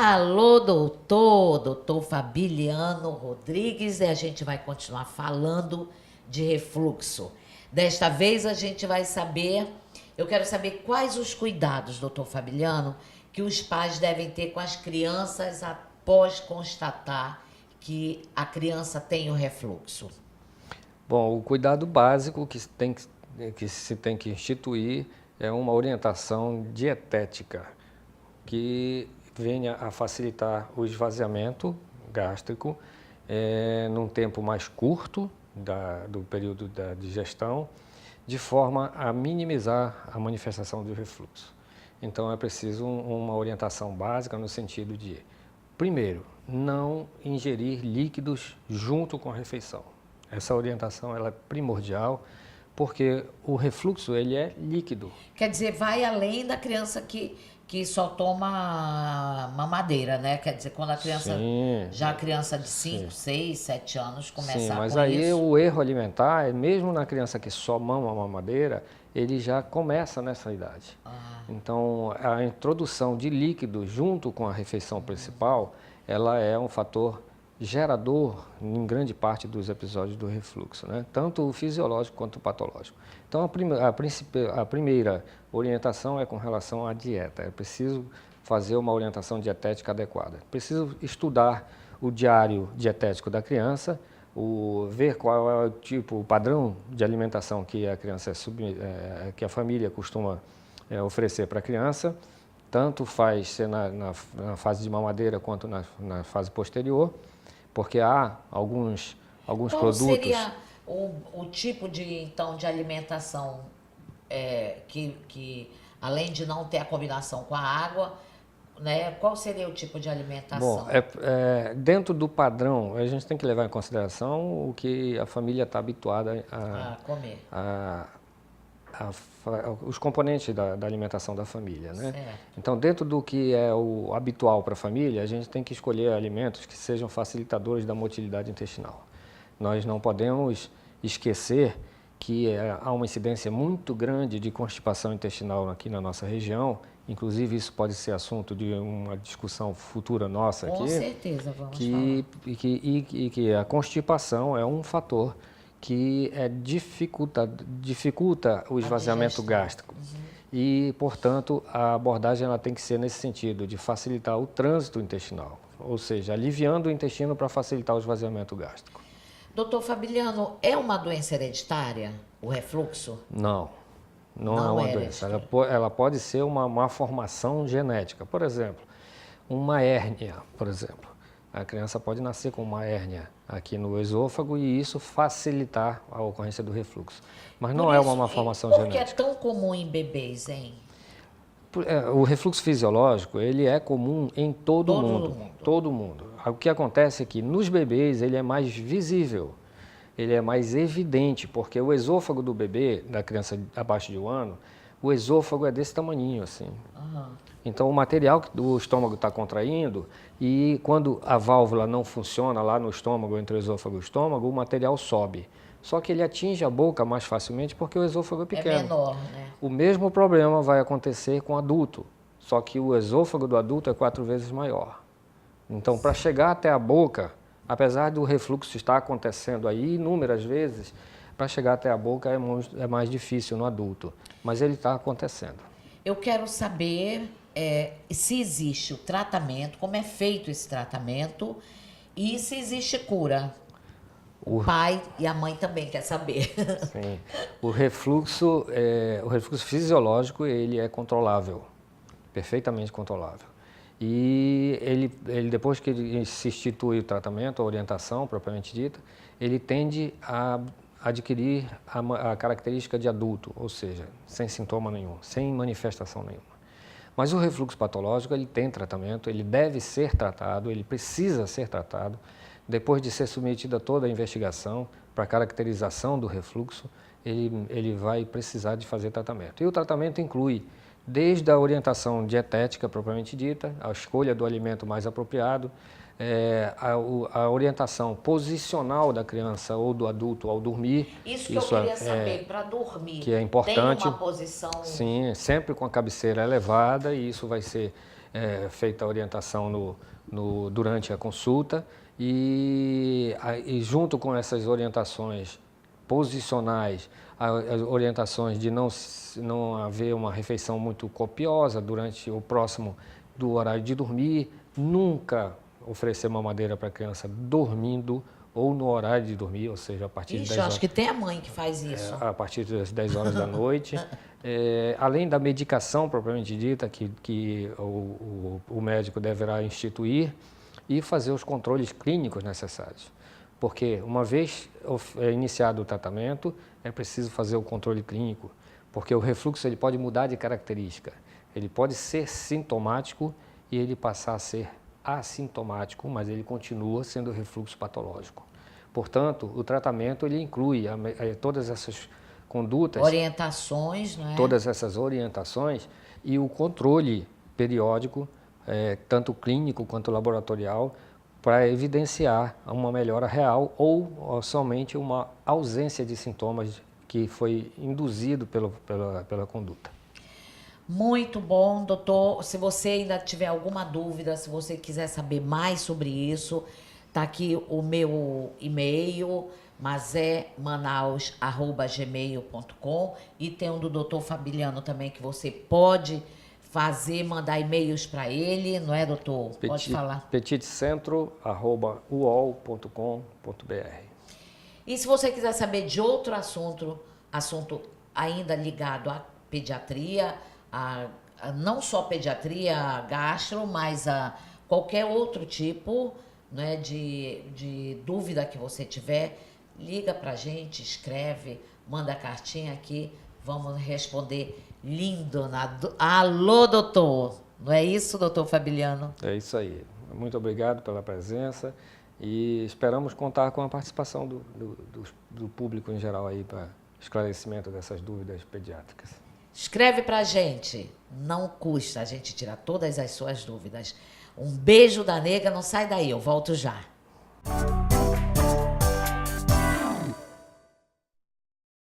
Alô, doutor Fabiliano Rodrigues, e a gente vai continuar falando de refluxo. Desta vez a gente vai saber, eu quero saber quais os cuidados, doutor Fabiliano, que os pais devem ter com as crianças após constatar que a criança tem o refluxo. Bom, o cuidado básico que se tem que instituir é uma orientação dietética que venha a facilitar o esvaziamento gástrico num tempo mais curto do período da digestão, de forma a minimizar a manifestação do refluxo. Então é preciso uma orientação básica no sentido de, primeiro, não ingerir líquidos junto com a refeição. Essa orientação ela é primordial, porque o refluxo ele é líquido. Quer dizer, vai além da criança que só toma mamadeira, né? Quer dizer, quando a criança, Sim, já a criança de 5, 6, 7 anos começa sim, mas com aí isso. o erro alimentar, mesmo na criança que só mama a mamadeira, ele já começa nessa idade. Então, a introdução de líquido junto com a refeição principal, ela é um fator gerador em grande parte dos episódios do refluxo, né? Tanto o fisiológico quanto o patológico. Então, a primeira orientação é com relação à dieta. É preciso fazer uma orientação dietética adequada. Preciso estudar o diário dietético da criança, ver qual é o tipo, o padrão de alimentação que a criança que a família costuma oferecer para a criança, tanto faz ser na fase de mamadeira quanto na fase posterior, porque há alguns Qual produtos. seria o tipo de alimentação que, além de não ter a combinação com a água, né? Qual seria o tipo de alimentação? Bom, dentro do padrão, a gente tem que levar em consideração o que a família está habituada Comer. Os componentes da alimentação da família, né? Certo. Então, dentro do que é o habitual para a família, a gente tem que escolher alimentos que sejam facilitadores da motilidade intestinal. Nós não podemos esquecer que há uma incidência muito grande de constipação intestinal aqui na nossa região. Inclusive, isso pode ser assunto de uma discussão futura nossa aqui. Com certeza, vamos falar. E que a constipação é um fator que dificulta o esvaziamento gástrico. E, portanto, a abordagem ela tem que ser nesse sentido, de facilitar o trânsito intestinal, ou seja, aliviando o intestino para facilitar o esvaziamento gástrico. Doutor Fabiliano, é uma doença hereditária, o refluxo? Não é Não uma é doença. Ela pode ser uma malformação genética. Por exemplo, uma hérnia, por exemplo. A criança pode nascer com uma hérnia aqui no esôfago e isso facilitar a ocorrência do refluxo. Mas não é uma malformação genética. Por que é tão comum em bebês, hein? O refluxo fisiológico, ele é comum em todo mundo. mundo. Todo mundo. O que acontece é que nos bebês ele é mais visível, ele é mais evidente, porque o esôfago do bebê, da criança abaixo de 1 ano, o esôfago é desse tamaninho assim. Então o material que o estômago está contraindo e quando a válvula não funciona lá no estômago, entre o esôfago e o estômago, o material sobe. Só que ele atinge a boca mais facilmente porque o esôfago é pequeno. É menor, né? O mesmo problema vai acontecer com o adulto, só que o esôfago do adulto é 4 vezes maior. Então, para chegar até a boca, apesar do refluxo estar acontecendo aí inúmeras vezes, para chegar até a boca é mais difícil no adulto, mas ele está acontecendo. Eu quero saber se existe o tratamento, como é feito esse tratamento e se existe cura. O pai e a mãe também quer saber. Sim. O refluxo fisiológico, ele é controlável, perfeitamente controlável. E ele depois que ele se institui o tratamento, a orientação propriamente dita, ele tende a adquirir a característica de adulto, ou seja, sem sintoma nenhum, sem manifestação nenhuma. Mas o refluxo patológico, ele tem tratamento, ele deve ser tratado, ele precisa ser tratado. Depois de ser submetida a toda a investigação para a caracterização do refluxo, ele vai precisar de fazer tratamento. E o tratamento inclui desde a orientação dietética propriamente dita, a escolha do alimento mais apropriado, a orientação posicional da criança ou do adulto ao dormir. Isso que eu queria saber, para dormir, que é importante. tem uma posição... Sim, sempre com a cabeceira elevada, e isso vai ser feita a orientação durante a consulta e junto com essas orientações posicionais, as orientações de não haver uma refeição muito copiosa durante o próximo do horário de dormir, nunca oferecer mamadeira para a criança dormindo ou no horário de dormir, ou seja, a partir de 10 horas. Acho que tem a mãe que faz isso. A partir das 10 horas da noite. Além da medicação propriamente dita, que o médico deverá instituir, e fazer os controles clínicos necessários. Porque uma vez iniciado o tratamento, é preciso fazer o controle clínico, porque o refluxo ele pode mudar de característica. Ele pode ser sintomático e ele passar a ser assintomático, mas ele continua sendo refluxo patológico. Portanto, o tratamento ele inclui todas essas condutas, orientações, não é? Todas essas orientações e o controle periódico, tanto clínico quanto laboratorial, para evidenciar uma melhora real ou somente uma ausência de sintomas que foi induzido pela conduta. Muito bom, doutor. Se você ainda tiver alguma dúvida, se você quiser saber mais sobre isso, tá aqui o meu e-mail, mazemanaus@gmail.com, e tem um do doutor Fabiliano também que você pode mandar e-mails para ele, não é, doutor? Pode falar. petitcentro@uol.com.br. E se você quiser saber de outro assunto ainda ligado à pediatria, não só pediatria, gastro, mas a qualquer outro tipo, né, de dúvida que você tiver, liga para a gente, escreve, manda a cartinha aqui, vamos responder lindo. Alô, doutor! Não é isso, doutor Fabiliano? É isso aí. Muito obrigado pela presença e esperamos contar com a participação do público em geral aí para esclarecimento dessas dúvidas pediátricas. Escreve para a gente, não custa a gente tirar todas as suas dúvidas. Um beijo da nega, não sai daí, eu volto já.